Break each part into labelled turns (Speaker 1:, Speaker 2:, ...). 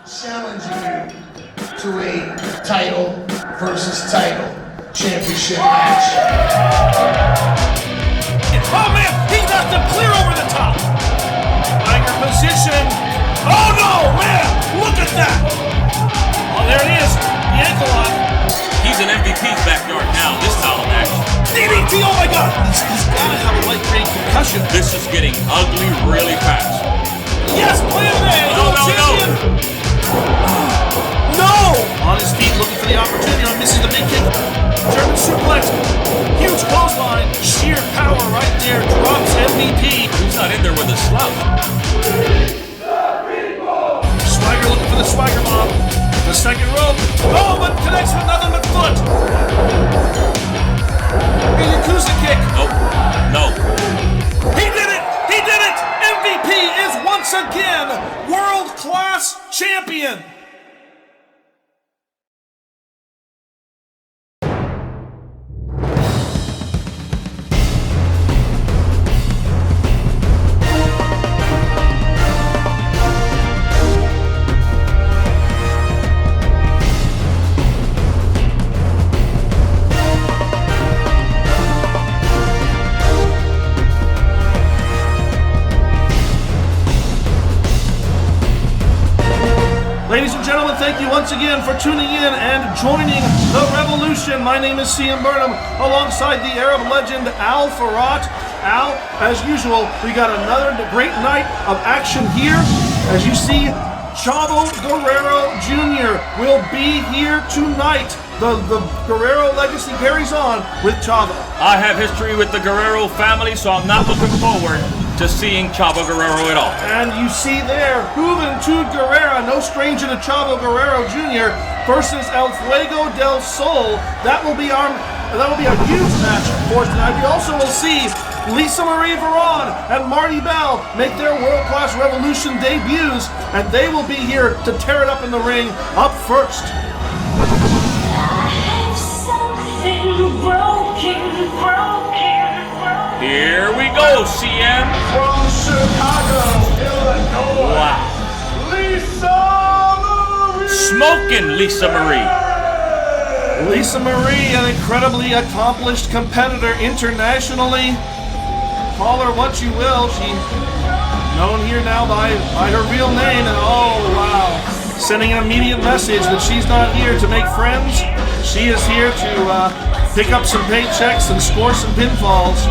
Speaker 1: challenging you to a title versus title championship match.
Speaker 2: Oh man, he got them clear over the top. Tiger position. Oh no, man, look at that. Oh, there it is, the ankle lock.
Speaker 3: He's in MVP's backyard now, this title match.
Speaker 2: DDT, oh my god, he's gotta have a light-grade concussion.
Speaker 3: This is getting ugly really fast.
Speaker 2: Yes, plan A.
Speaker 3: No.
Speaker 2: No! On his feet, looking for the opportunity. Misses the big kick. German suplex. Huge clothesline. Sheer power right there. Drops MVP.
Speaker 3: He's not in there with a slouch.
Speaker 2: Swagger looking for the Swagger bomb. The second rope. Oh, but connects with nothing but foot. A Yakuza kick.
Speaker 3: Nope. No.
Speaker 2: He did it! He did it! MVP is once again world-class champion! Ladies and gentlemen, thank you once again for tuning in and joining the revolution. My name is CM Burnham, alongside the Arab legend Al Farhat. Al, as usual, we got another great night of action here. As you see, Chavo Guerrero Jr. will be here tonight. The Guerrero legacy carries on with Chavo.
Speaker 3: I have history with the Guerrero family, so I'm not looking forward to seeing Chavo Guerrero at all.
Speaker 2: And you see there, Juventud Guerrera, no stranger to Chavo Guerrero Jr. versus El Fuego del Sol. That will be a huge match for us tonight. We also will see Lisa Marie Varon and Marty Bell make their world-class Revolution debuts, and they will be here to tear it up in the ring. Up first,
Speaker 3: Here we go, CM.
Speaker 1: From Chicago, Illinois,
Speaker 3: Wow.
Speaker 1: Lisa Marie!
Speaker 3: Smoking Lisa Marie.
Speaker 2: Lisa Marie, an incredibly accomplished competitor internationally. Call her what you will. She's known here now by her real name, and oh wow, sending an immediate message that she's not here to make friends. She is here to pick up some paychecks and score some pinfalls.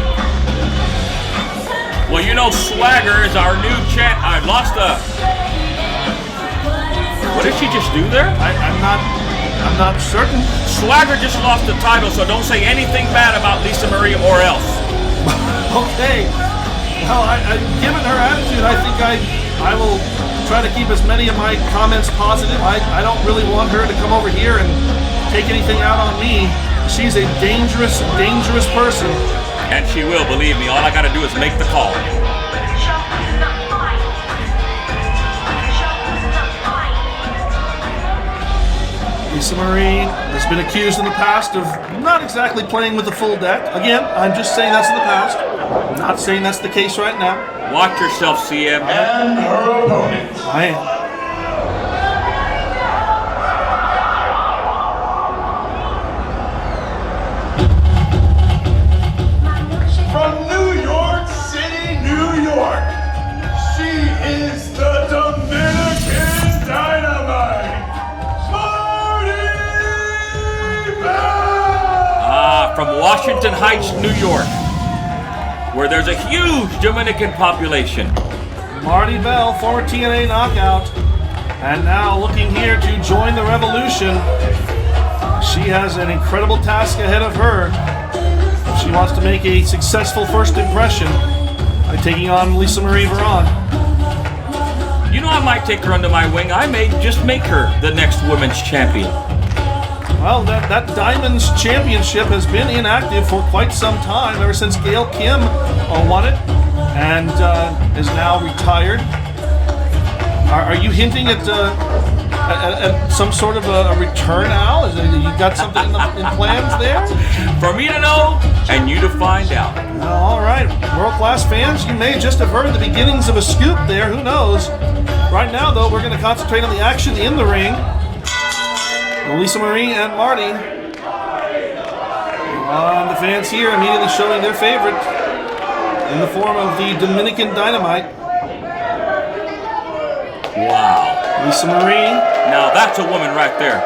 Speaker 3: Well, you know Swagger is our new champ. I lost a... What did she just do there?
Speaker 2: I'm not certain.
Speaker 3: Swagger just lost the title, so don't say anything bad about Lisa Marie or else.
Speaker 2: Okay. Well, given her attitude, I think I will try to keep as many of my comments positive. I don't really want her to come over here and take anything out on me. She's a dangerous, dangerous person.
Speaker 3: And she will, believe me. All I gotta do is make the call.
Speaker 2: Lisa Marie has been accused in the past of not exactly playing with the full deck. Again, I'm just saying that's in the past. I'm not saying that's the case right now.
Speaker 3: Watch yourself, CM.
Speaker 1: And her opponent.
Speaker 2: I am.
Speaker 1: From New York City, New York, she is the Dominican Dynamite, Marty Bell!
Speaker 3: From Washington Heights, New York, where there's a huge Dominican population.
Speaker 2: Marty Bell, former TNA knockout, and now looking here to join the revolution. She has an incredible task ahead of her. She wants to make a successful first impression by taking on Lisa Marie Varon.
Speaker 3: You know, I might take her under my wing. I may just make her the next women's champion.
Speaker 2: Well, that Diamonds Championship has been inactive for quite some time, ever since Gail Kim won it and is now retired. Are you hinting at some sort of a return, Al? You got something in plans there?
Speaker 3: For me to know and you to find out.
Speaker 2: All right, world-class fans, you may just have heard the beginnings of a scoop there. Who knows? Right now, though, we're going to concentrate on the action in the ring. Lisa Marie and Marty. The fans here immediately showing their favorite in the form of the Dominican Dynamite.
Speaker 3: Wow.
Speaker 2: Lisa Marie.
Speaker 3: Now that's a woman right there.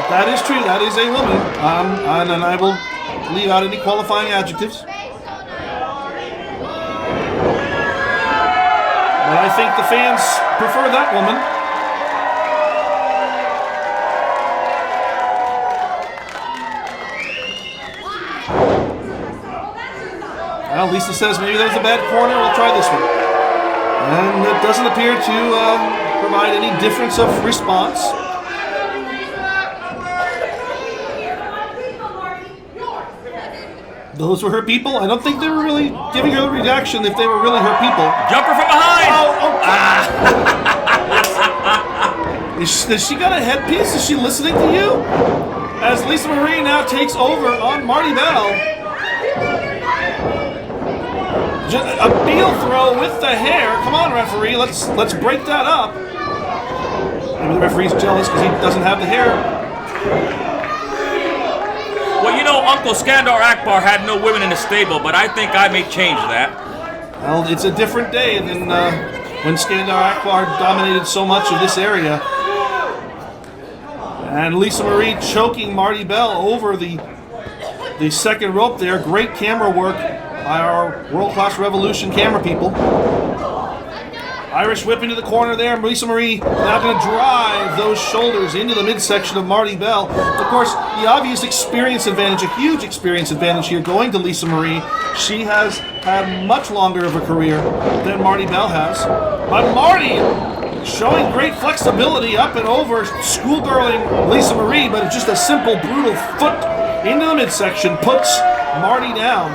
Speaker 2: That is true. That is a woman. And I will leave out any qualifying adjectives. But I think the fans prefer that woman. Well, Lisa says maybe that was a bad corner. We'll try this one. And it doesn't appear to provide any difference of response. Those were her people? I don't think they were really giving her a reaction if they were really her people.
Speaker 3: Jumper from behind!
Speaker 2: Has she got a headpiece? Is she listening to you? As Lisa Marie now takes over on Marty Bell. A heel throw with the hair. Come on, referee. Let's break that up. Maybe the referee's jealous because he doesn't have the hair.
Speaker 3: Well, you know, Uncle Skandar Akbar had no women in the stable, but I think I may change that.
Speaker 2: Well, it's a different day than when Skandar Akbar dominated so much of this area. And Lisa Marie choking Marty Bell over the second rope there. Great camera work by our world-class Revolution camera people. Irish whip into the corner there. Lisa Marie now going to drive those shoulders into the midsection of Marty Bell. Of course, the obvious experience advantage, a huge experience advantage here going to Lisa Marie. She has had much longer of a career than Marty Bell has. But Marty showing great flexibility up and over, schoolgirling Lisa Marie, but just a simple, brutal foot into the midsection puts Marty down.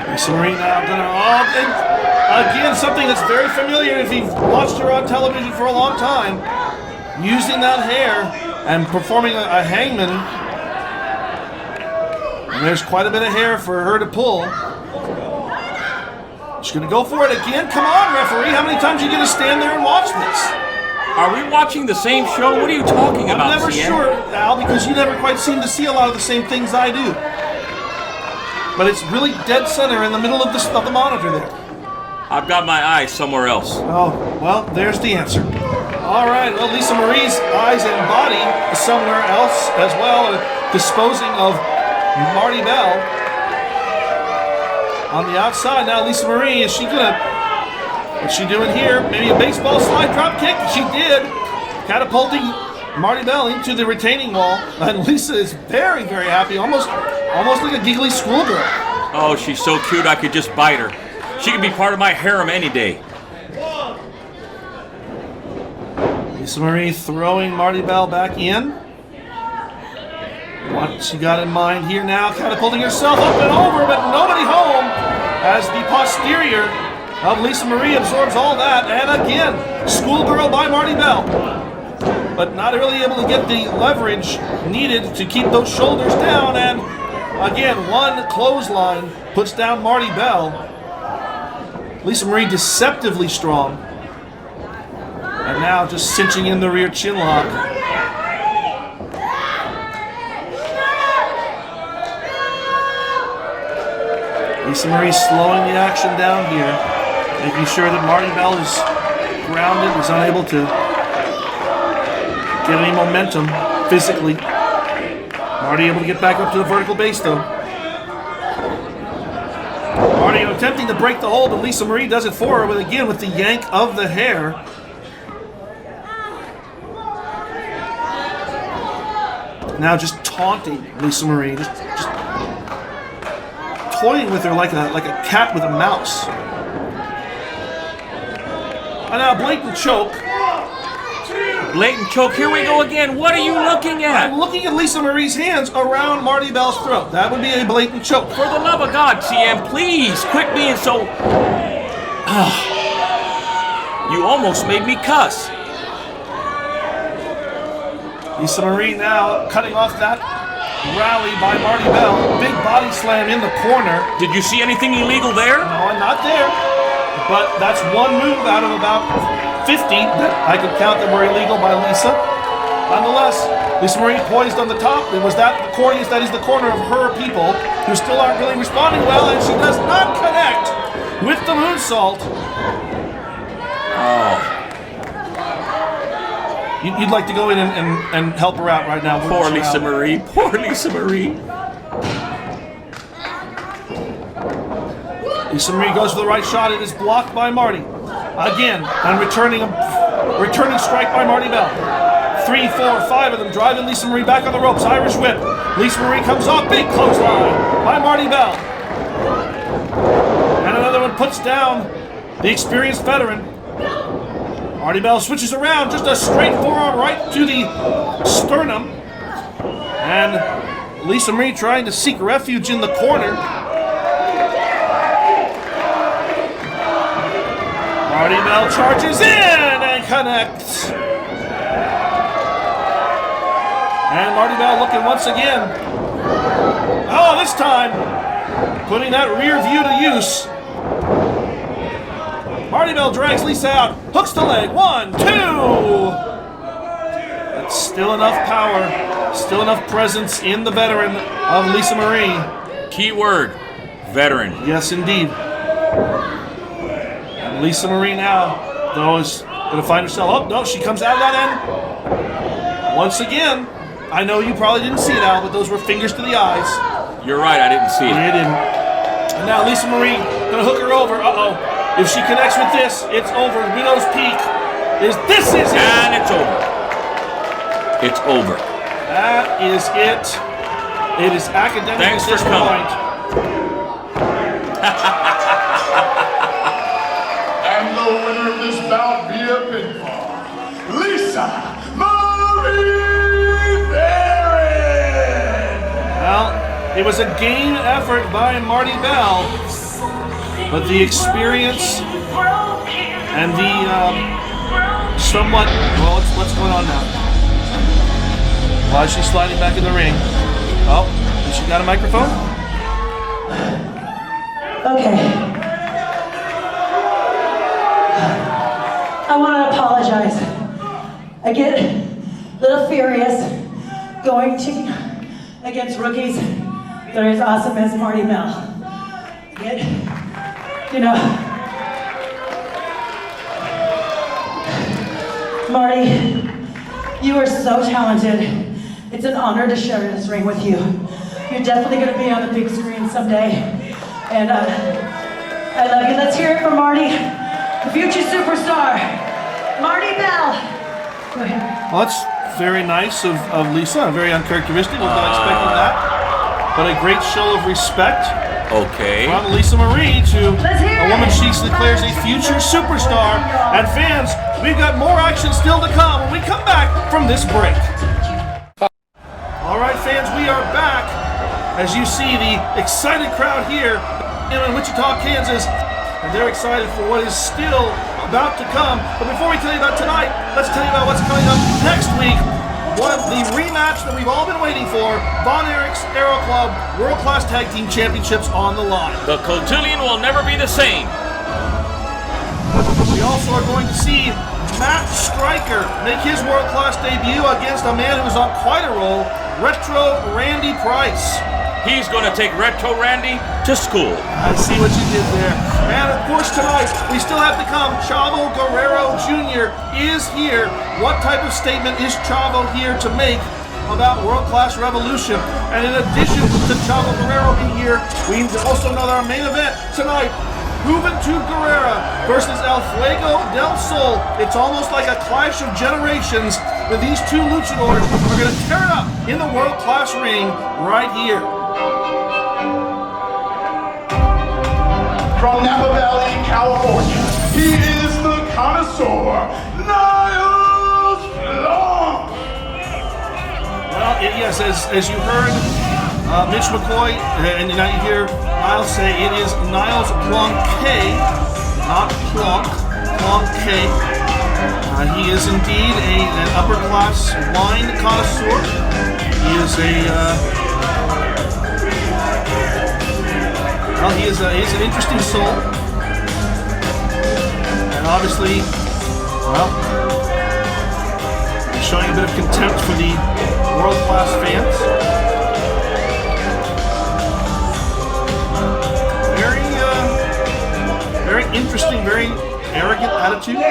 Speaker 2: Lisa Marie now again, something that's very familiar if you've watched her on television for a long time. Using that hair and performing a hangman. And there's quite a bit of hair for her to pull. She's going to go for it again. Come on, referee. How many times are you going to stand there and watch this?
Speaker 3: Are we watching the same show? What are you talking about,
Speaker 2: I'm never sure, Al, because you never quite seem to see a lot of the same things I do. But it's really dead center in the middle of the monitor there.
Speaker 3: I've got my eyes somewhere else.
Speaker 2: Oh, well, there's the answer. All right, well, Lisa Marie's eyes and body somewhere else as well, disposing of Marty Bell. On the outside now, Lisa Marie, is she gonna, what's she doing here? Maybe a baseball slide drop kick? She did. Catapulting Marty Bell into the retaining wall. And Lisa is very, very happy, almost like a giggly schoolgirl.
Speaker 3: Oh, she's so cute I could just bite her. She could be part of my harem any day.
Speaker 2: Lisa Marie throwing Marty Bell back in. What she got in mind here now, catapulting herself up and over, but nobody home as the posterior of Lisa Marie absorbs all that. And again, schoolgirl by Marty Bell. But not really able to get the leverage needed to keep those shoulders down. And again, one clothesline puts down Marty Bell. Lisa Marie deceptively strong. And now just cinching in the rear chin lock. Lisa Marie slowing the action down here, making sure that Marty Bell is grounded, is unable to get any momentum physically. Marty able to get back up to the vertical base though. Marty attempting to break the hold, but Lisa Marie does it for her, but again with the yank of the hair. Now just taunting Lisa Marie, just toying with her like a cat with a mouse. And now blatant choke.
Speaker 3: Blatant choke, here we go again. What are you looking at?
Speaker 2: I'm looking at Lisa Marie's hands around Marty Bell's throat. That would be a blatant choke.
Speaker 3: For the love of God, CM, please quit being so... You almost made me cuss.
Speaker 2: Lisa Marie now cutting off that rally by Marty Bell. Big body slam in the corner.
Speaker 3: Did you see anything illegal there?
Speaker 2: No, I'm not there. But that's one move out of about 50 that I could count that were illegal by Lisa. Nonetheless, Lisa Marie poised on the top. It was that the corner that is the corner of her people who still aren't really responding well, and she does not connect with the moonsault.
Speaker 3: Oh,
Speaker 2: You'd like to go in and help her out right now.
Speaker 3: poor
Speaker 2: wouldn't you,
Speaker 3: Lisa
Speaker 2: Al?
Speaker 3: Marie. Poor Lisa Marie.
Speaker 2: Lisa Marie goes for the right shot. It is blocked by Marty. Again, and returning strike by Marty Bell. 3, 4, 5 of them driving Lisa Marie back on the ropes. Irish whip. Lisa Marie comes off. Big clothesline by Marty Bell. And another one puts down the experienced veteran. Marty Bell switches around. Just a straight forearm right to the sternum. And Lisa Marie trying to seek refuge in the corner. Marty Bell charges in and connects. And Marty Bell looking once again. Oh, this time putting that rear view to use. Marty Bell drags Lisa out, hooks the leg. 1, 2. That's still enough power, still enough presence in the veteran of Lisa Marie.
Speaker 3: Key word, veteran.
Speaker 2: Yes, indeed. And Lisa Marie now, though, is going to find herself. Oh, no, she comes out of that end. Once again, I know you probably didn't see it, Al, but those were fingers to the eyes.
Speaker 3: You're right, I didn't see
Speaker 2: You
Speaker 3: it.
Speaker 2: didn't. And now Lisa Marie going to hook her over. Uh-oh. If she connects with this, it's over. Widow's Peak. This is it.
Speaker 3: And it's over. It's over.
Speaker 2: That is it. It is academic
Speaker 3: Thanks
Speaker 2: at
Speaker 3: for
Speaker 2: this
Speaker 3: coming.
Speaker 2: point.
Speaker 1: And the winner of this bout via pinfall, Lisa Marie Barron.
Speaker 2: Well, it was a game effort by Marty Bell, but the experience and the somewhat, well, what's going on now? Why is she sliding back in the ring? Oh, has she got a microphone?
Speaker 4: Okay. I want to apologize. I get a little furious going against rookies that are as awesome as Marty Bell. Marty, you are so talented. It's an honor to share this ring with you. You're definitely going to be on the big screen someday. And I love you. Let's hear it for Marty, the future superstar, Marty Bell. Go ahead.
Speaker 2: Well, that's very nice of Lisa. Very uncharacteristic. Was not expecting that. But a great show of respect
Speaker 3: Okay.
Speaker 2: from Lisa Marie to
Speaker 4: Let's hear
Speaker 2: a woman
Speaker 4: it.
Speaker 2: she declares a future superstar. And fans, we've got more action still to come when we come back from this break. All right, fans, we are back. As you see, the excited crowd here in Wichita, Kansas, and they're excited for what is still about to come. But before we tell you about tonight, let's tell you about what's coming up next week. The rematch that we've all been waiting for, Von Erich's Aero Club World Class Tag Team Championships on the line.
Speaker 3: The cotillion will never be the same.
Speaker 2: We also are going to see Matt Striker make his World Class debut against a man who's on quite a roll, Retro Randy Price.
Speaker 3: He's going to take Retro Randy to school.
Speaker 2: I see what you did there. And of course tonight, we still have to come. Chavo Guerrero Jr. is here. What type of statement is Chavo here to make about World Class Revolution? And in addition to Chavo Guerrero being here, we also know that our main event tonight, Juventud Guerrera versus El Fuego del Sol. It's almost like a clash of generations, where these two luchadors are going to tear it up in the World Class ring right here.
Speaker 1: From Napa Valley, California, he is the connoisseur, Niles Blanc.
Speaker 2: Well, yes, as you heard Mitch McCoy, and now you hear Niles say it is Niles Blanc, not Plonk. Blanquet. He is indeed an upper-class wine connoisseur. He is he's an interesting soul. And obviously, well, he's showing a bit of contempt for the world-class fans. Very interesting, very arrogant attitude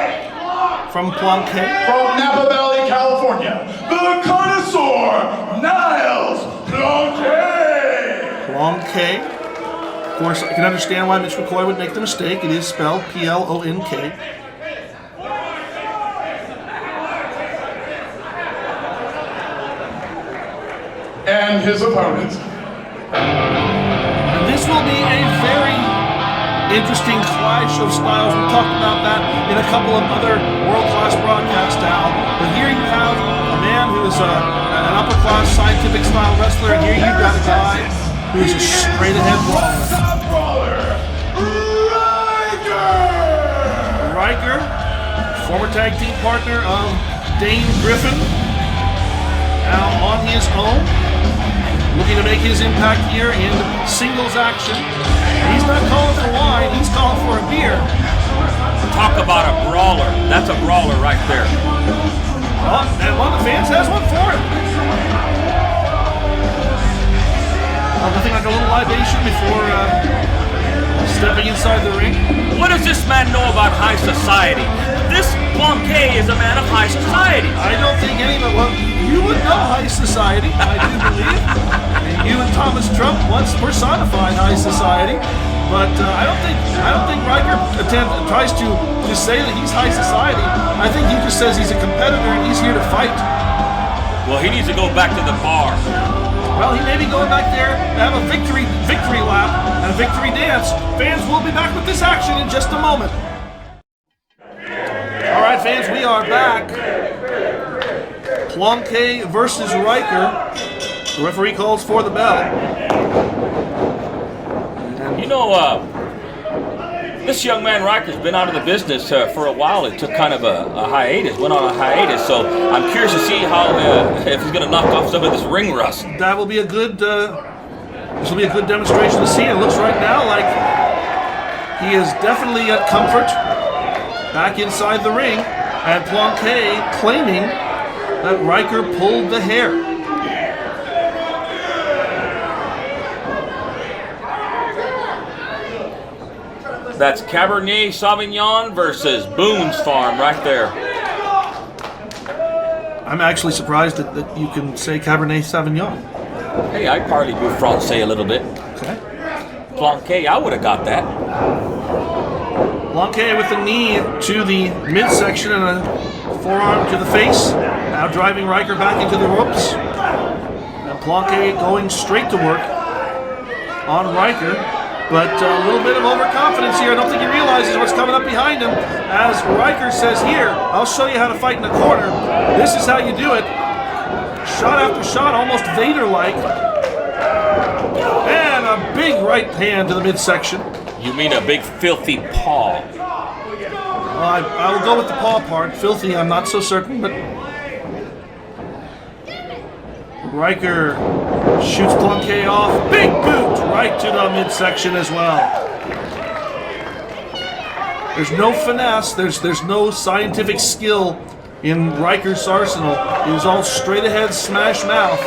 Speaker 2: from Blanquet.
Speaker 1: From Napa Valley, California, the connoisseur, Niles Blanquet.
Speaker 2: Blanquet. Of course, I can understand why Mitch McCoy would make the mistake. It is spelled Plonk.
Speaker 1: And his opponent.
Speaker 2: And this will be a very interesting clash of styles. We talked about that in a couple of other world-class broadcasts now. But here you have a man who is an upper-class scientific style wrestler, and here you've got a guy who is a straight-ahead brawler. Riker, former tag team partner of Dane Griffin, now on his own, looking to make his impact here in singles action. He's not calling for wine, he's calling for a beer.
Speaker 3: Talk about a brawler. That's a brawler right there.
Speaker 2: Well, and one of the fans has one for him. Nothing like a little libation before stepping inside the ring.
Speaker 3: What does this man know about high society? This Blanquet is a man of high society.
Speaker 2: I don't think anyone, well, you would know high society, I do believe. You and Thomas Trump once personified high society, but I don't think Riker tries to say that he's high society. I think he just says he's a competitor and he's here to fight.
Speaker 3: Well, he needs to go back to the bar.
Speaker 2: Well, he may be going back there to have a victory lap and a victory dance. Fans will be back with this action in just a moment. All right, fans, we are back. Blanquet versus Riker. The referee calls for the bell.
Speaker 3: You know, this young man Riker's been out of the business for a while. It took kind of a hiatus, went on a hiatus. So I'm curious to see how if he's going to knock off some of this ring rust.
Speaker 2: That will be a good. This will be a good demonstration to see. It looks right now like he is definitely at comfort back inside the ring, and Blanquet claiming that Riker pulled the hair.
Speaker 3: That's Cabernet Sauvignon versus Boone's Farm right there.
Speaker 2: I'm actually surprised that you can say Cabernet Sauvignon.
Speaker 3: Hey, I partly do Francais a little bit.
Speaker 2: Okay.
Speaker 3: Blanquet, I would have got that.
Speaker 2: Blanquet with the knee to the midsection and a forearm to the face. Now driving Riker back into the ropes. And Blanquet going straight to work on Riker. But a little bit of overconfidence here. I don't think he realizes what's coming up behind him. As Riker says, here, I'll show you how to fight in the corner. This is how you do it. Shot after shot, almost Vader-like. And a big right hand to the midsection.
Speaker 3: You mean a big filthy paw?
Speaker 2: Well, I will go with the paw part. Filthy, I'm not so certain, but Riker shoots Blanquet off. Big boot right to the midsection as well. There's no finesse. There's no scientific skill in Riker's arsenal. It is all straight ahead smash mouth.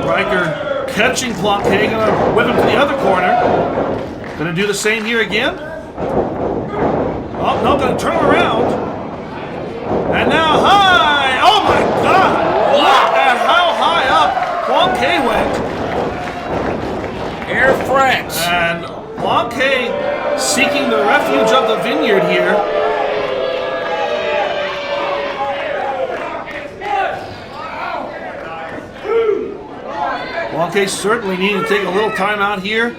Speaker 2: Riker catching Blanquet, gonna whip him to the other corner. Gonna do the same here again. Oh, no, gonna turn him around. And now high! Oh my God! Look at how high up Blanquet went.
Speaker 3: Air France.
Speaker 2: And Blanquet seeking the refuge of the vineyard here. Blanquet certainly needing to take a little time out here.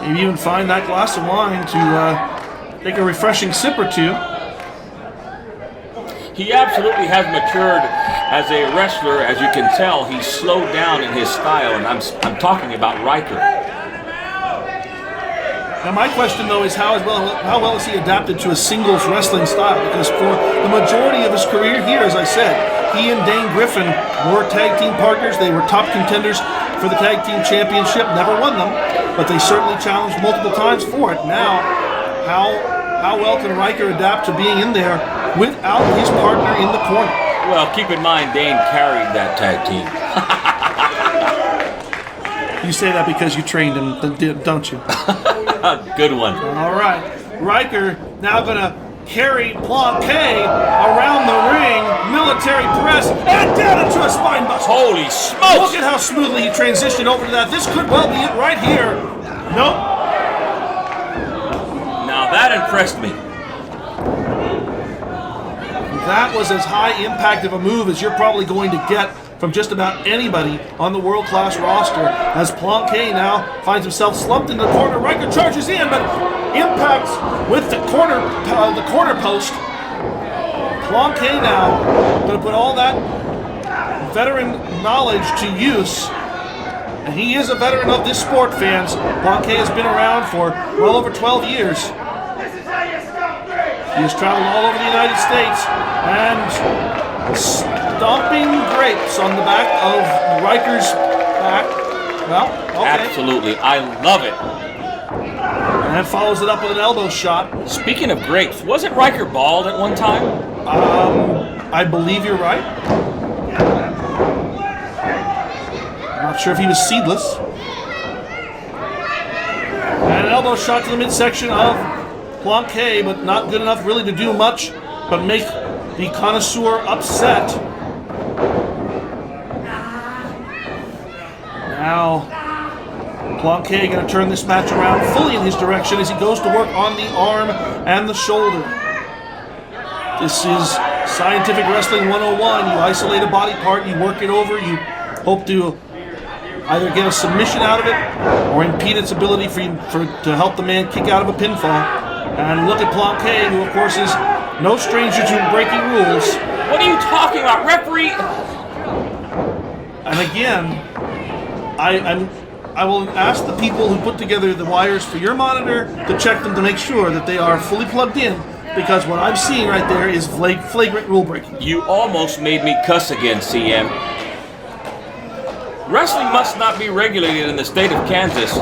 Speaker 2: Maybe even find that glass of wine to take a refreshing sip or two.
Speaker 3: He absolutely has matured as a wrestler. As you can tell, he's slowed down in his style, and I'm talking about Riker.
Speaker 2: Now my question though is how well is he adapted to a singles wrestling style? Because for the majority of his career here, as I said, he and Dane Griffin were tag team partners. They were top contenders for the tag team championship. Never won them, but they certainly challenged multiple times for it. Now, how well can Ryker adapt to being in there without his partner in the corner?
Speaker 3: Well, keep in mind, Dane carried that tag team.
Speaker 2: You say that because you trained him, don't you?
Speaker 3: Good one.
Speaker 2: All right. Ryker now going to carry Planquet around the ring, military press, and down into a spine buster.
Speaker 3: Holy smokes!
Speaker 2: Look at how smoothly he transitioned over to that. This could well be it right here. Nope.
Speaker 3: Now that impressed me.
Speaker 2: That was as high impact of a move as you're probably going to get from just about anybody on the world-class roster. As Planquet now finds himself slumped in the corner, Ryker charges in, but impacts with the corner post. Planquet now going to put all that veteran knowledge to use. And he is a veteran of this sport, fans. Planquet has been around for well over 12 years. He has traveled all over the United States and stomping grapes on the back of Ryker's back. Well, okay.
Speaker 3: Absolutely. I love it.
Speaker 2: And follows it up with an elbow shot.
Speaker 3: Speaking of grapes, wasn't Ryker bald at one time?
Speaker 2: I believe you're right. I'm not sure if he was seedless. And an elbow shot to the midsection of Planquet, but not good enough really to do much but make the connoisseur upset. Now, Planquet going to turn this match around fully in his direction as he goes to work on the arm and the shoulder. This is Scientific Wrestling 101. You isolate a body part, you work it over, you hope to either get a submission out of it or impede its ability to help the man kick out of a pinfall. And look at Planquet, who of course is no stranger to breaking rules.
Speaker 3: What are you talking about, referee?
Speaker 2: And again, I will ask the people who put together the wires for your monitor to check them to make sure that they are fully plugged in, because what I'm seeing right there is flagrant rule breaking.
Speaker 3: You almost made me cuss again, CM. Wrestling must not be regulated in the state of Kansas.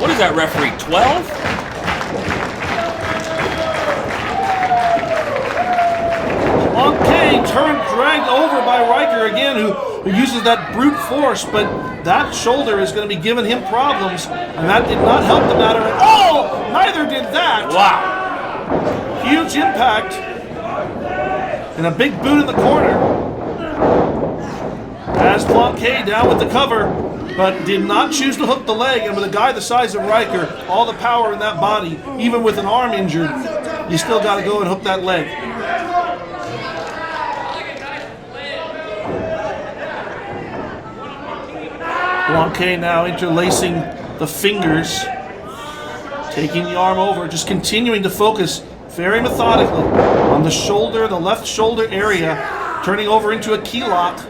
Speaker 3: What is that, referee, 12?
Speaker 2: Planquet dragged over by Ryker again, who uses that brute force, but that shoulder is going to be giving him problems, and that did not help the matter at all. Neither did that.
Speaker 3: Wow.
Speaker 2: Huge impact, and a big boot in the corner. As Planquet down with the cover, but did not choose to hook the leg, and with a guy the size of Ryker, all the power in that body, even with an arm injured, you still got to go and hook that leg. Planquet now interlacing the fingers, taking the arm over, just continuing to focus very methodically on the shoulder, the left shoulder area, turning over into a key lock.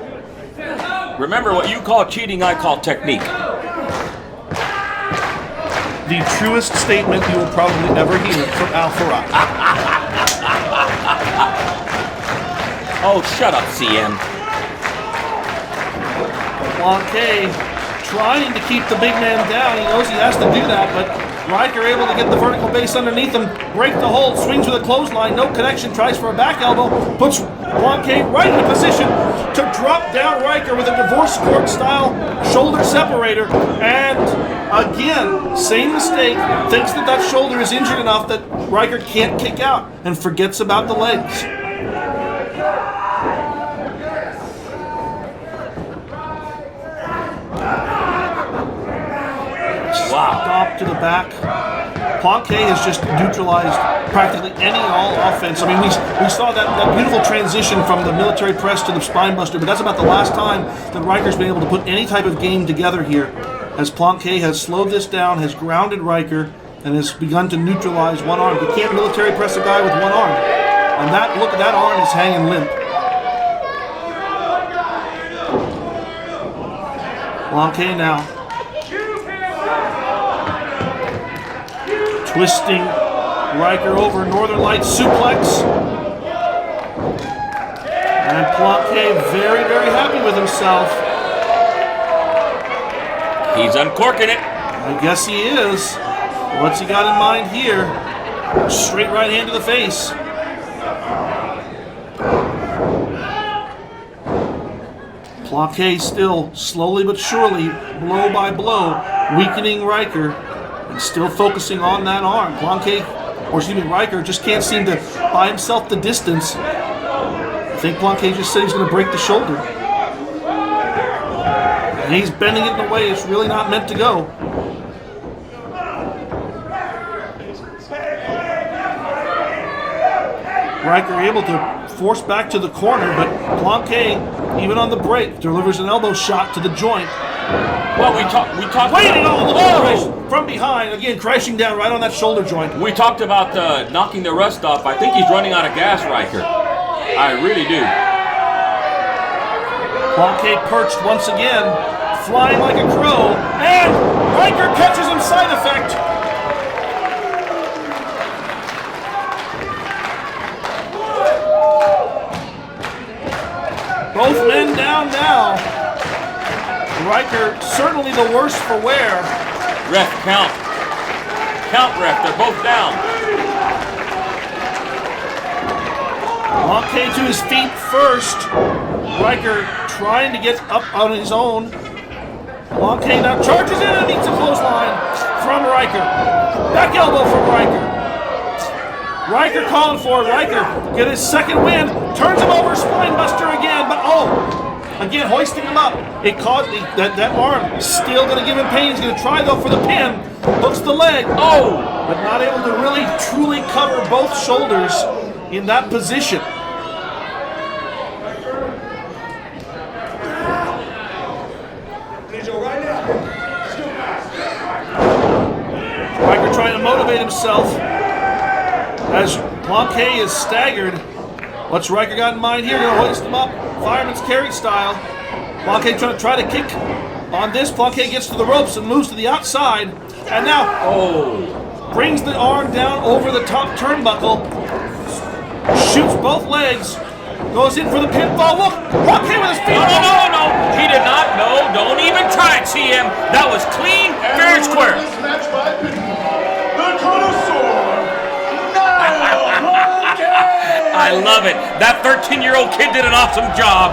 Speaker 3: Remember, what you call cheating, I call technique.
Speaker 2: The truest statement you will probably ever hear from Al Farad.
Speaker 3: Oh, shut up, CM.
Speaker 2: Planquet trying to keep the big man down. He knows he has to do that, but Ryker able to get the vertical base underneath him, break the hold, swings with a clothesline, no connection, tries for a back elbow, puts Planquet right in a position to drop down Ryker with a divorce court style shoulder separator, and again, same mistake, thinks that shoulder is injured enough that Ryker can't kick out and forgets about the legs.
Speaker 3: Wow.
Speaker 2: Stop to the back. Planquet has just neutralized practically any and all offense. I mean, we saw that beautiful transition from the military press to the spine buster, but that's about the last time that Ryker's been able to put any type of game together here, as Planquet has slowed this down, has grounded Ryker, and has begun to neutralize one arm. You can't military press a guy with one arm. And that, look at that arm is hanging limp. Planquet now Twisting Riker over, Northern Lights suplex. And Planquet very, very happy with himself.
Speaker 3: He's uncorking it.
Speaker 2: I guess he is. What's he got in mind here? Straight right hand to the face. Planquet still slowly but surely, blow by blow, weakening Riker and still focusing on that arm. Riker just can't seem to buy himself the distance. I think Planquet just said he's going to break the shoulder. And he's bending it in a way it's really not meant to go. Riker able to force back to the corner, but Planquet, even on the break, delivers an elbow shot to the joint.
Speaker 3: Well, we talked
Speaker 2: Waiting
Speaker 3: about,
Speaker 2: on the crash from behind, again crashing down right on that shoulder joint.
Speaker 3: we talked about knocking the rust off. I think he's running out of gas, Riker. I really do.
Speaker 2: Planquet perched once again, flying like a crow, and Riker catches him side effect. Both men down now. Riker certainly the worse for wear.
Speaker 3: Ref, count. Count, ref. They're both down.
Speaker 2: Planquet to his feet first. Riker trying to get up on his own. Planquet now charges in and meets a clothesline from Riker. Back elbow from Riker. Riker calling for it. Riker get his second win. Turns him over, spine buster again, but again hoisting him up. It caused that arm still going to give him pain. He's going to try though for the pin. Hooks the leg. But not able to really truly cover both shoulders in that position. Riker trying to motivate himself as Planquet is staggered. What's Riker got in mind here? Going to hoist him up, fireman's carry style. Planquet trying to kick on this. Planquet gets to the ropes and moves to the outside. And now brings the arm down over the top turnbuckle. Shoots both legs. Goes in for the pinfall. Look! Planquet with his feet.
Speaker 3: No. He did not. No, don't even try it, CM. That was clean, fair and square.
Speaker 1: This match by pinfall, the connoisseur, Niall Planquet.
Speaker 3: I love it. That 13-year-old kid did an awesome job.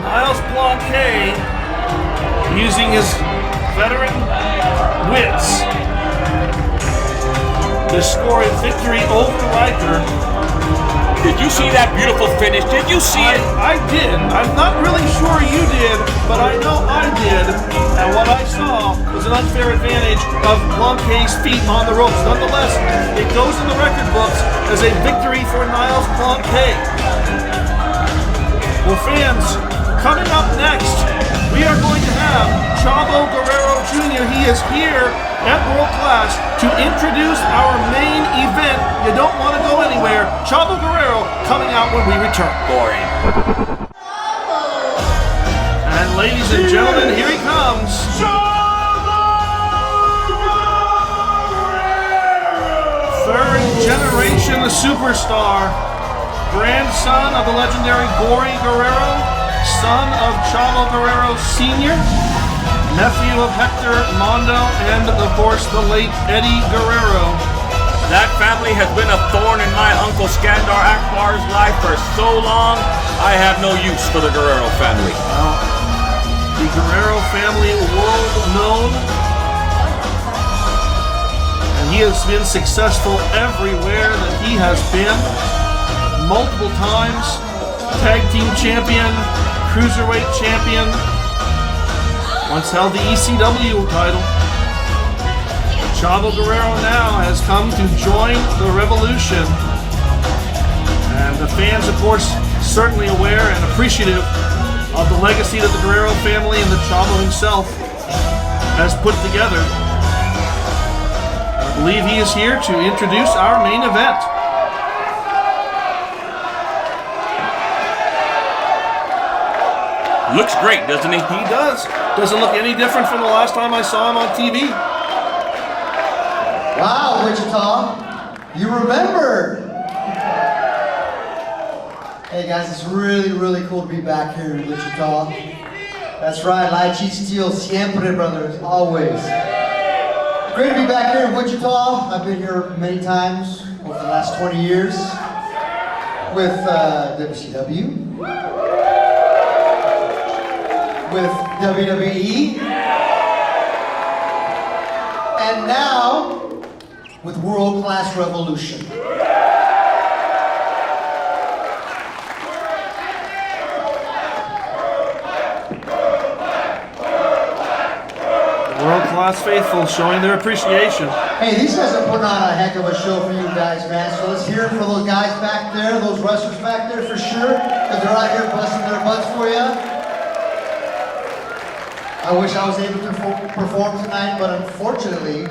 Speaker 2: Niles Planquet using his veteran wits to score a victory over Riker.
Speaker 3: Did you see that beautiful finish? Did you see it?
Speaker 2: I did. I'm not really sure you did, but I know I did. And what I saw was an unfair advantage of Planquet's feet on the ropes. Nonetheless, it goes in the record books as a victory for Niles Planquet. Well, fans, coming up next, we are going to have Chavo Guerrero Jr. He is here at World Class to introduce our main event. You don't want to go anywhere. Chavo Guerrero coming out when we return.
Speaker 3: Boring.
Speaker 2: And ladies and gentlemen, here he comes. Third generation superstar. Grandson of the legendary Gory Guerrero. Son of Chavo Guerrero Sr., nephew of Hector Mondo, and of course the late Eddie Guerrero.
Speaker 3: That family has been a thorn in my Uncle Skandar Akbar's life for so long, I have no use for the Guerrero family.
Speaker 2: The Guerrero family, world known, and he has been successful everywhere that he has been. Multiple times, tag team champion, cruiserweight champion, once held the ECW title. Chavo Guerrero now has come to join the Revolution. And the fans, of course, certainly aware and appreciative of the legacy that the Guerrero family and the Chavo himself has put together. I believe he is here to introduce our main event.
Speaker 3: Looks great, doesn't he?
Speaker 2: He does. Doesn't look any different from the last time I saw him on TV.
Speaker 5: Wow, Wichita, you remembered. Hey guys, it's really, really cool to be back here in Wichita. That's right, La Chistio siempre, brothers, always. Great to be back here in Wichita. I've been here many times over the last 20 years with WCW, with WWE, and now with World Class Revolution.
Speaker 2: World-class faithful showing their appreciation.
Speaker 5: Hey, these guys are putting on a heck of a show for you guys, man. So let's hear it for those guys back there, those wrestlers back there for sure, because they're out here busting their butts for you. I wish I was able to perform tonight, but unfortunately,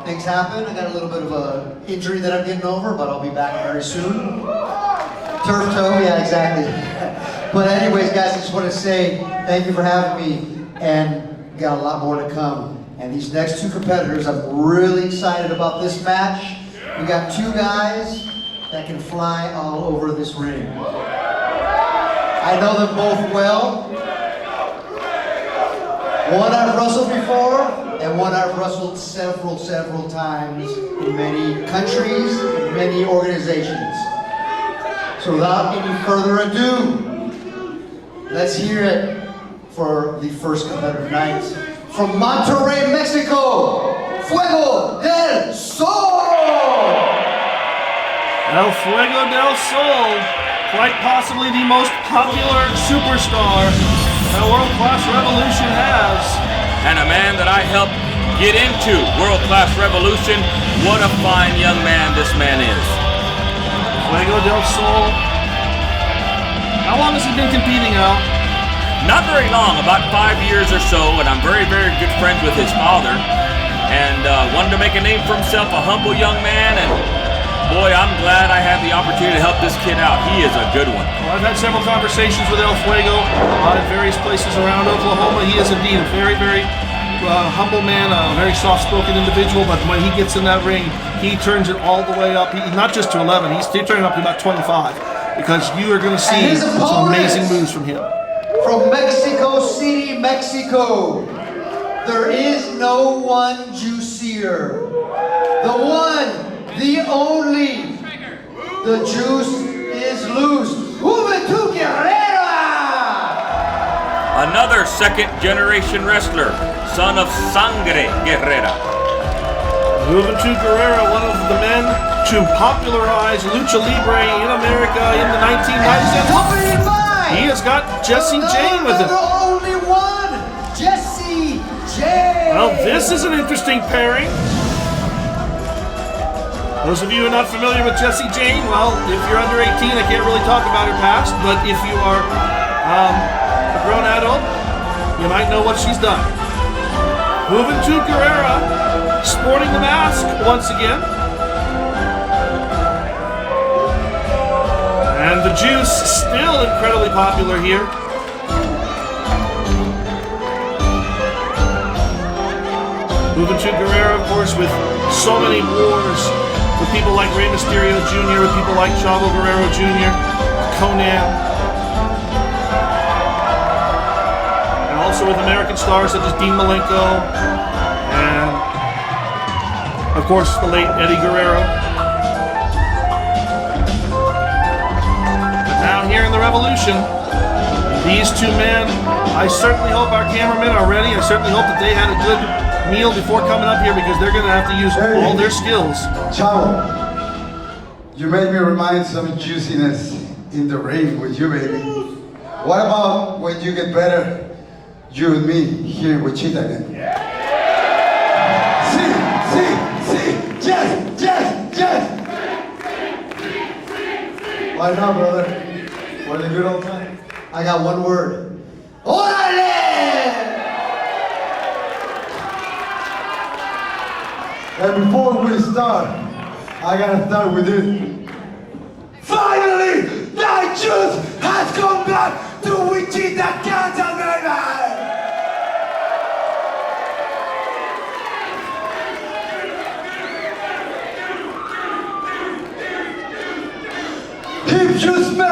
Speaker 5: things happen. I got a little bit of an injury that I'm getting over, but I'll be back very soon. Turf toe, yeah, exactly. But anyways, guys, I just want to say thank you for having me, and got a lot more to come. And these next two competitors, I'm really excited about this match. We got two guys that can fly all over this ring. I know them both well. One I've wrestled before, and one I've wrestled several times in many countries, in many organizations. So without any further ado, let's hear it for the first competitor night. From Monterrey, Mexico, Fuego del Sol!
Speaker 2: El Fuego del Sol, quite possibly the most popular superstar that World Class Revolution has.
Speaker 3: And a man that I helped get into World Class Revolution. What a fine young man this man is.
Speaker 2: Fuego del Sol. How long has he been competing, Al?
Speaker 3: Not very long, about 5 years or so, and I'm very, very good friends with his father. And wanted to make a name for himself, a humble young man, and boy, I'm glad I had the opportunity to help this kid out. He is a good one.
Speaker 2: Well, I've had several conversations with El Fuego in various places around Oklahoma. He is indeed a very, very humble man, a very soft-spoken individual, but when he gets in that ring, he turns it all the way up. Not just to 11, he's turning it up to about 25, because you are going to see some amazing moves from him.
Speaker 5: From Mexico City, Mexico, there is no one juicier. The one, the only, the juice is loose. Juventud Guerrera!
Speaker 3: Another second-generation wrestler, son of Sangre Guerrera.
Speaker 2: Juventud Guerrera, one of the men to popularize Lucha Libre in America in the 1990s. He has got Jesse Jane with him.
Speaker 5: The only one, Jesse Jane.
Speaker 2: Well, this is an interesting pairing. Those of you who are not familiar with Jesse Jane, well, if you're under 18, I can't really talk about her past, but if you are a grown adult, you might know what she's done. Juventud Guerrera, sporting the mask once again. And the juice still incredibly popular here. Juventud Guerrera, of course, with so many wars, with people like Rey Mysterio Jr., with people like Chavo Guerrero Jr., Conan, and also with American stars such as Dean Malenko, and of course the late Eddie Guerrero. Here in the Revolution, these two men, I certainly hope our cameramen are ready. I certainly hope that they had a good meal before coming up here, because they're going to have to use all their skills.
Speaker 6: Chavo, you made me remind some juiciness in the ring with you, baby. What about when you get better, you and me here in Wichita again? See, Jess. Why not, brother? For the good old time.
Speaker 5: I got one word. Orale!
Speaker 6: And before we start, I gotta start with this. Finally, that juice has come back to Wichita, Kansas, baby! Juice Man!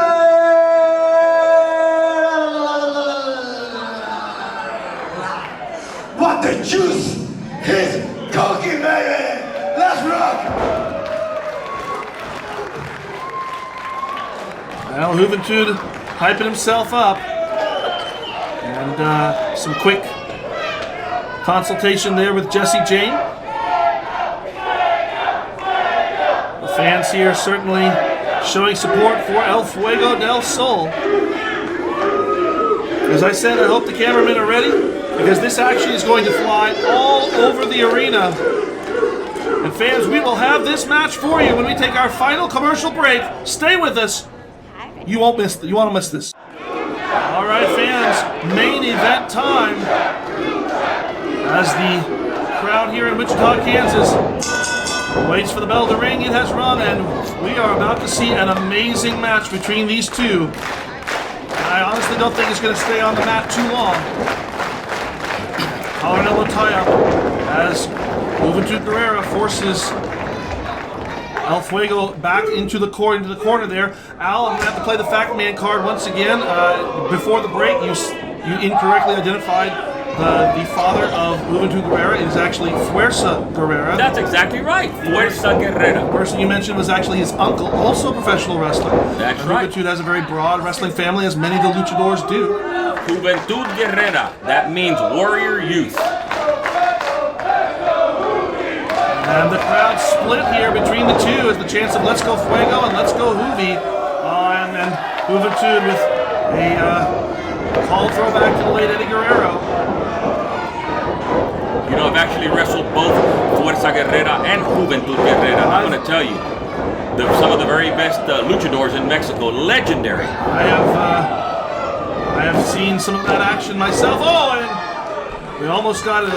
Speaker 6: What the juice is cooking, baby! Let's rock!
Speaker 2: Well, Juventud hyping himself up. And some quick consultation there with Jesse Jane. The fans here certainly showing support for El Fuego del Sol. As I said, I hope the cameramen are ready, because this action is going to fly all over the arena. And fans, we will have this match for you when we take our final commercial break. Stay with us. You won't miss. You won't miss this. All right, fans, main event time. As the crowd here in Wichita, Kansas waits for the bell to ring, it has rung, and we are about to see an amazing match between these two. I honestly don't think it's going to stay on the mat too long. Collar tie-up as Juventud Guerrera forces El Fuego back into the corner there. Al, I'm going to have to play the Fact Man card once again. Before the break, you incorrectly identified the father of Juventud Guerrera. It is actually Fuerza Guerrera.
Speaker 3: That's exactly right. Fuerza Guerrera.
Speaker 2: The person you mentioned was actually his uncle, also a professional wrestler.
Speaker 3: That's right.
Speaker 2: Juventud has a very broad wrestling family, as many of the luchadors do.
Speaker 3: Juventud Guerrera. That means warrior youth.
Speaker 2: And the crowd split here between the two as the chants of Let's Go Fuego and Let's Go Juvi. And then Juventud with a call throwback to the late Eddie Guerrero.
Speaker 3: You know, I've actually wrestled both Fuerza Guerrera and Juventud Guerrera. And I'm going to tell you, some of the very best luchadors in Mexico, legendary.
Speaker 2: I have seen some of that action myself. Oh, and we almost got an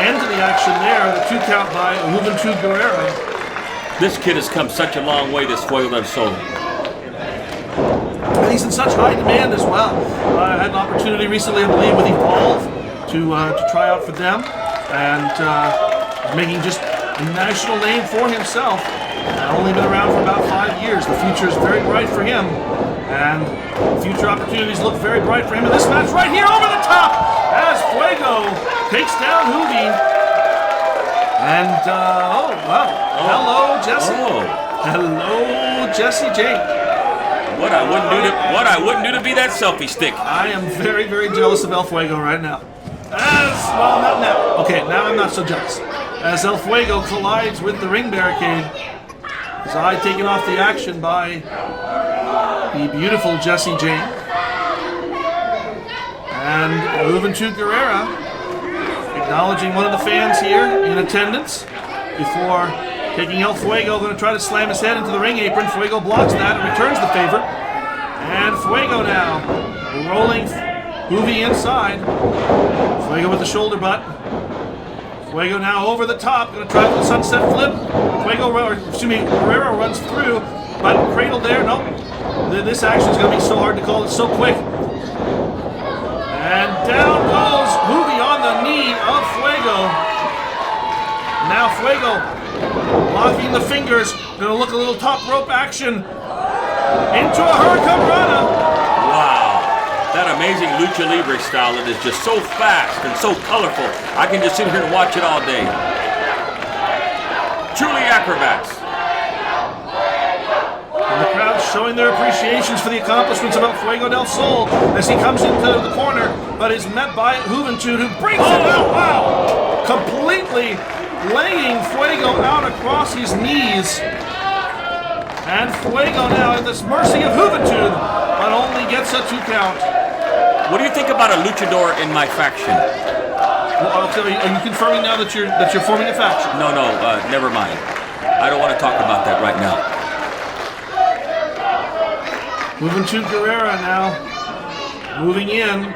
Speaker 2: end to the action there. The 2 count by Juventud Guerrera.
Speaker 3: This kid has come such a long way, this Fuego del Sol.
Speaker 2: And he's in such high demand as well. I had an opportunity recently, I believe, with Evolve to try out for them, and making just a national name for himself. Only been around for about 5 years. The future is very bright for him, and future opportunities look very bright for him in this match right here over the top as Fuego takes down Juvi. And oh wow, hello Jesse.
Speaker 3: Oh.
Speaker 2: Hello Jesse Jake.
Speaker 3: What I wouldn't do to be that selfie stick.
Speaker 2: I am very, very jealous of El Fuego right now. Well, not now. Okay, now I'm not so jealous. As El Fuego collides with the ring barricade, his eye taken off the action by the beautiful Jesse Jane. And Juventud Guerrera acknowledging one of the fans here in attendance before taking El Fuego, going to try to slam his head into the ring apron. Fuego blocks that and returns the favor. And Fuego now rolling Juvi inside. Fuego with the shoulder butt. Fuego now over the top, going to try the sunset flip. Guerrero runs through, but cradle there. Nope. This action is going to be so hard to call. It's so quick. And down goes Juvi on the knee of Fuego. Now Fuego blocking the fingers. Going to look a little top rope action into a Hurricane Rana.
Speaker 3: Wow. That amazing lucha libre style that is just so fast and so colorful. I can just sit here and watch it all day. Truly acrobats.
Speaker 2: And the crowd showing their appreciations for the accomplishments of El Fuego del Sol as he comes into the corner, but is met by Juventud, who brings him out. Wow! Completely laying Fuego out across his knees. And Fuego now at this mercy of Juventud, but only gets a 2 count.
Speaker 3: What do you think about a luchador in my faction?
Speaker 2: Well, I'll tell you, are you confirming now that you're forming a faction?
Speaker 3: No, never mind. I don't want to talk about that right now.
Speaker 2: Juventud Guerrera now moving in,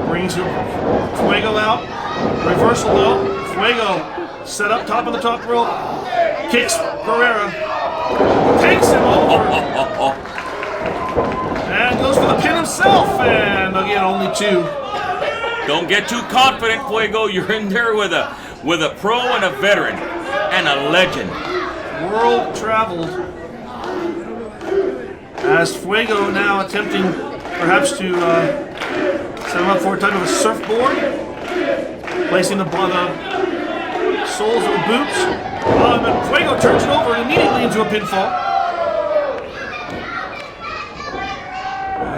Speaker 2: brings Fuego out. Reversal though. Fuego set up top of the top rope, kicks Guerrera, takes him over, and goes for the pin himself. And again, only 2.
Speaker 3: Don't get too confident, Fuego. You're in there with a pro and a veteran and a legend.
Speaker 2: World traveled As Fuego now attempting perhaps to set him up for a type of a surfboard. Placing the soles of the boots. And then Fuego turns it over and immediately into a pinfall.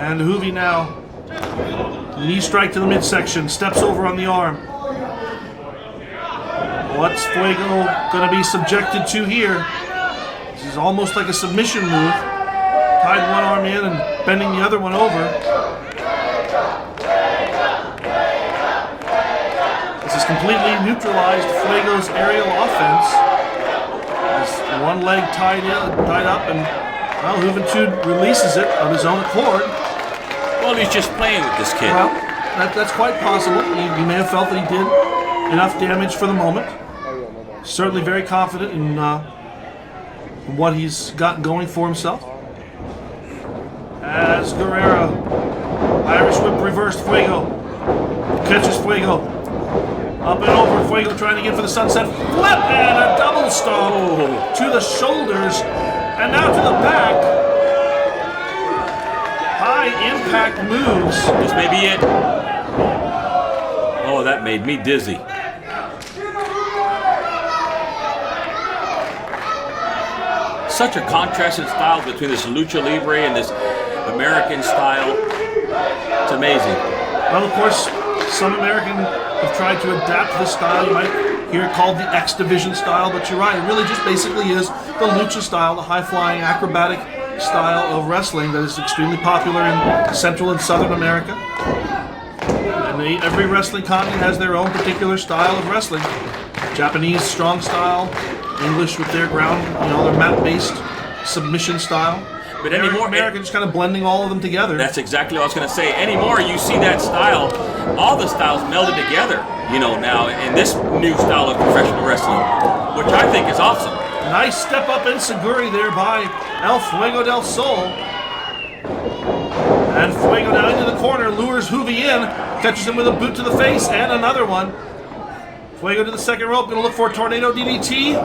Speaker 2: And Juvi now, knee strike to the midsection, steps over on the arm. What's Fuego going to be subjected to here? This is almost like a submission move. Tied one arm in and bending the other one over. This has completely neutralized Fuego's aerial offense. Has one leg tied up, and well, Juventud releases it of his own accord.
Speaker 3: Well, he's just playing with this kid.
Speaker 2: Well, that's quite possible. He may have felt that he did enough damage for the moment. Certainly very confident in what he's got going for himself. As Guerrera, Irish whip reversed, Fuego catches Fuego. Up and over, Fuego trying to get for the sunset flip and a double stomp to the shoulders and now to the back. High impact moves.
Speaker 3: This may be it. Oh, that made me dizzy. Such a contrasted style between this lucha libre and this American style. It's amazing.
Speaker 2: Well, of course, some American have tried to adapt this style. You might hear it called the X Division style, but you're right. It really just basically is the lucha style, the high-flying, acrobatic style of wrestling that is extremely popular in Central and Southern America. And every wrestling continent has their own particular style of wrestling. Japanese strong style, English with their ground, their mat-based submission style.
Speaker 3: But anymore,
Speaker 2: America just kind of blending all of them together.
Speaker 3: That's exactly what I was going to say. Anymore, you see that style, all the styles melded together, now in this new style of professional wrestling, which I think is awesome.
Speaker 2: Nice step up in Seguri there by El Fuego del Sol. And Fuego now into the corner, lures Juvi in, catches him with a boot to the face, and another one. Fuego to the second rope, going to look for a tornado DDT.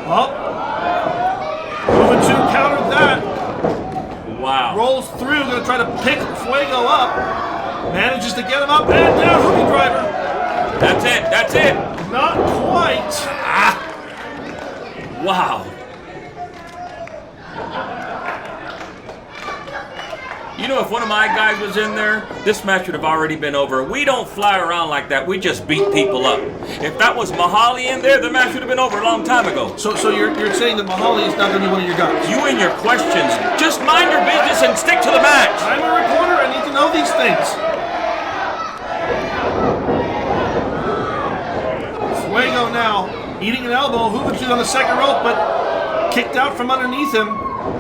Speaker 2: Oh. Juventud countered that.
Speaker 3: Wow.
Speaker 2: Rolls through, going to try to pick Fuego up. Manages to get him up, and down, Juvi driver.
Speaker 3: That's it.
Speaker 2: Not quite.
Speaker 3: Wow. If one of my guys was in there, this match would have already been over. We don't fly around like that. We just beat people up. If that was Mahali in there, the match would have been over a long time ago.
Speaker 2: So you're saying that Mahali is not going to be one of your guys?
Speaker 3: You and your questions. Just mind your business and stick to the match.
Speaker 2: I'm a reporter. I need to know these things. Fuego now eating an elbow. Juventud on the second rope, but kicked out from underneath him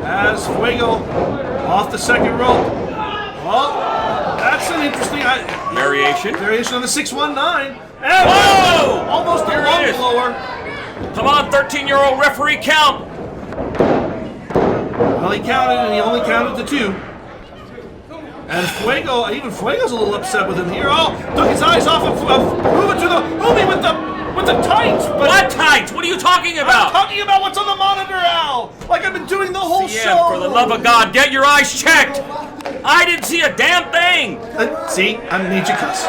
Speaker 2: as Fuego off the second rope. Well, that's an interesting
Speaker 3: variation
Speaker 2: on the 619.
Speaker 3: And whoa!
Speaker 2: Almost a lung blower.
Speaker 3: Come on, 13-year-old referee, count.
Speaker 2: Well, he counted, and he only counted to 2. And Fuego's a little upset with him here. Oh, took his eyes off of Juvi with the tights.
Speaker 3: What tights? What are you talking about?
Speaker 2: I'm talking about what's on the monitor, Al. Like I've been doing the whole show.
Speaker 3: For the love of God, get your eyes checked. I didn't see a damn thing.
Speaker 2: See, I need you cuss.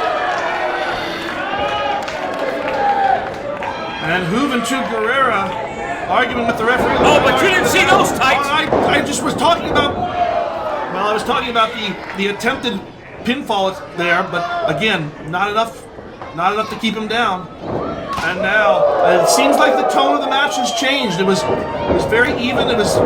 Speaker 2: And Juventud Guerrera arguing with the referee.
Speaker 3: Oh, but you didn't see those tights.
Speaker 2: I just was talking about. Well, I was talking about the attempted pinfall there, but again, not enough to keep him down. And now it seems like the tone of the match has changed. It was very even. It was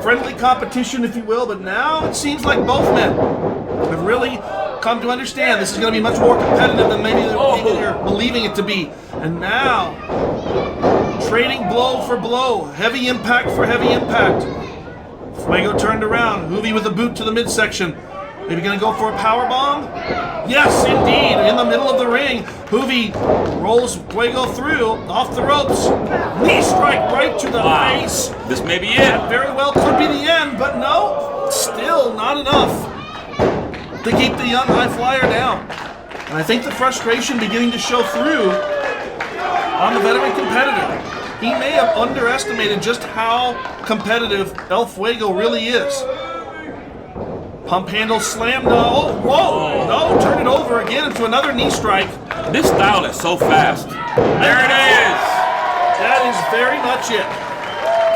Speaker 2: friendly competition, if you will. But now it seems like both men have really come to understand this is going to be much more competitive than maybe they're believing it to be. And now trading blow for blow, heavy impact for heavy impact. Fuego turned around. Juvi with a boot to the midsection. Maybe going to go for a power bomb? Yes, indeed. In the middle of the ring, Juvi rolls Fuego through, off the ropes. Knee strike right to the face.
Speaker 3: This may be it.
Speaker 2: That very well could be the end, but no, still not enough to keep the young high flyer down. And I think the frustration beginning to show through on the veteran competitor. He may have underestimated just how competitive El Fuego really is. Pump handle slam. No. Oh, whoa. No. Turn it over again into another knee strike.
Speaker 3: This style is so fast. There it is.
Speaker 2: That is very much it.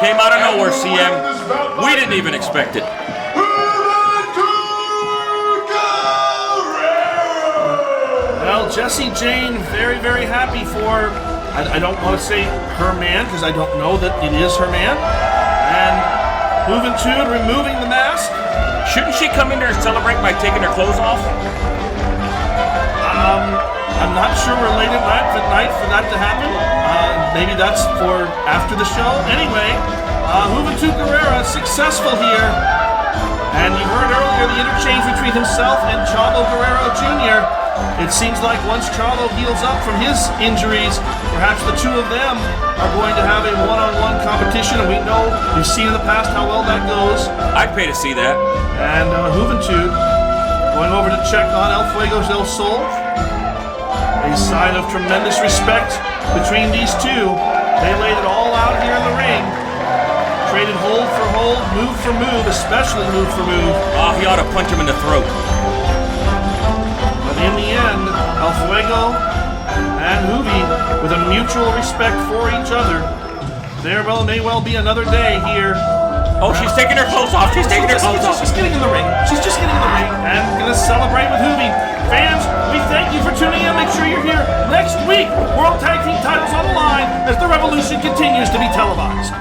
Speaker 3: Came out of nowhere, CM. We didn't even expect it.
Speaker 2: Well, Jessie Jane, very, very happy for, I don't want to say her man, because I don't know that it is her man. And Juventud removing the mask.
Speaker 3: Shouldn't she come in there and celebrate by taking her clothes off?
Speaker 2: I'm not sure we're late at night for that to happen. Maybe that's for after the show. Anyway, Juventud Guerrera successful here. And you heard earlier the interchange between himself and Chavo Guerrero Jr. It seems like once Chavo heals up from his injuries, perhaps the two of them are going to have a one-on-one competition. And we know, we've seen in the past how well that goes.
Speaker 3: I'd pay to see that.
Speaker 2: And Juventud going over to check on El Fuego del Sol. A sign of tremendous respect between these two. They laid it all out here in the ring. Traded hold for hold, move for move, especially move for move.
Speaker 3: Oh, he ought to punch him in the throat.
Speaker 2: But in the end, El Fuego and Juvi, with a mutual respect for each other, there may well be another day here.
Speaker 3: Oh, she's taking her clothes off. She's taking her clothes off.
Speaker 2: She's getting in the ring. She's just getting in the ring and gonna celebrate with Juvi. Fans, we thank you for tuning in. Make sure you're here next week. World Tag Team titles on the line as the Revolution continues to be televised.